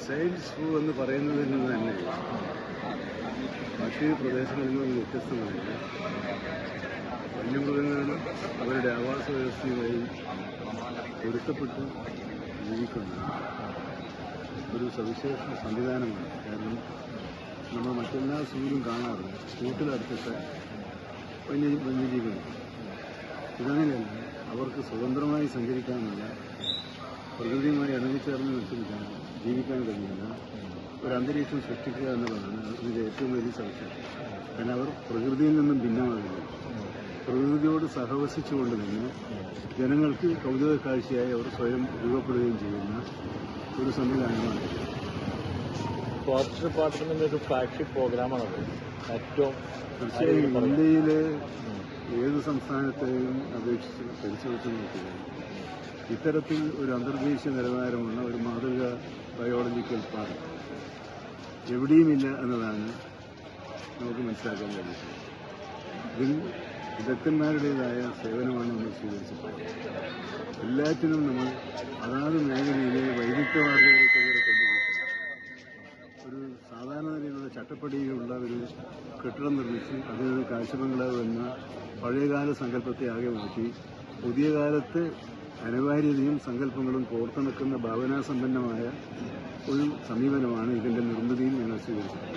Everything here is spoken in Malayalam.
സയൻസ് ഫൂ എന്ന് പറയുന്നതിൽ നിന്ന് തന്നെ മറ്റ് പ്രദേശങ്ങളിൽ നിന്ന് വ്യത്യസ്തമായി വന്യമൃഗങ്ങൾ അവരുടെ ആവാസ വ്യവസ്ഥയുമായി പൊരുത്തപ്പെട്ട് ജീവിക്കുന്ന ഒരു സവിശേഷ സംവിധാനമാണ്. കാരണം നമ്മൾ മറ്റെല്ലാ സൂവിലും കാണാറുണ്ട് കൂട്ടിലടുത്തിട്ട് വന്യജീവികൾ. ഇതങ്ങനെയല്ല, അവർക്ക് സ്വതന്ത്രമായി സഞ്ചരിക്കാനുള്ള, പ്രകൃതിയുമായി ഇണങ്ങിച്ചേർന്ന് നിൽക്കാൻ, ജീവിക്കാൻ കഴിയുന്ന ഒരു അന്തരീക്ഷം സൃഷ്ടിക്കുക എന്നുള്ളതാണ് അതിൻ്റെ ഏറ്റവും വലിയ സവിശേഷത. കാരണം അവർ പ്രകൃതിയിൽ നിന്നും ഭിന്നമാകില്ല. പ്രകൃതിയോട് സഹവസിച്ചുകൊണ്ട് തന്നെ ജനങ്ങൾക്ക് കൗതുക കാഴ്ചയായി അവർ സ്വയം രൂപപ്പെടുകയും ചെയ്യുന്ന ഒരു സംവിധാനമാണ്. ഫോറസ്റ്റ് ഡിപ്പാർട്ട്മെന്റിന്റെ ഒരു ഫ്ലാഗ്ഷിപ്പ് പ്രോഗ്രാമാണത്. ഏറ്റവും തീർച്ചയായും ഇന്ത്യയിലെ ഏത് സംസ്ഥാനത്തെയും അപേക്ഷിച്ച് പരിശോധിച്ച് നോക്കുക, ഇത്തരത്തിൽ ഒരു അന്തർദേശീയ നിലവാരമുള്ള ഒരു മാതൃക ബയോളജിക്കൽ പാർക്ക് എവിടെയുമില്ല എന്നതാണ് നമുക്ക് മനസ്സിലാക്കാൻ കഴിയുന്നത്. ഇതിൽ വിദഗ്ധന്മാരുടേതായ സേവനമാണ് നമ്മൾ സ്വീകരിച്ചിട്ടുള്ളത്. എല്ലാറ്റിനും നമ്മൾ അതാത് മേഖലയിലെ വൈദഗ്ധ്യമാർഗ്ഗങ്ങൾക്കെതിരെ കൊണ്ടുപോയിട്ടുണ്ട്. ഒരു സാധാരണ നിലയിലുള്ള ചട്ടപ്പടിയിലുള്ള ഒരു കെട്ടിടം നിർമ്മിച്ച് അതിനൊരു കാഴ്ചബംഗ്ലാവ് എന്ന പഴയകാല സങ്കല്പത്തെ ആകെ മാറ്റി പുതിയ കാലത്ത് അനിവാര്യതയും സങ്കല്പങ്ങളും കോർത്തിണക്കുന്ന ഭാവനാസമ്പന്നമായ ഒരു സമീപനമാണ് ഇതിന്റെ നിർമ്മിതിയിൽ ഞങ്ങൾ സ്വീകരിച്ചത്.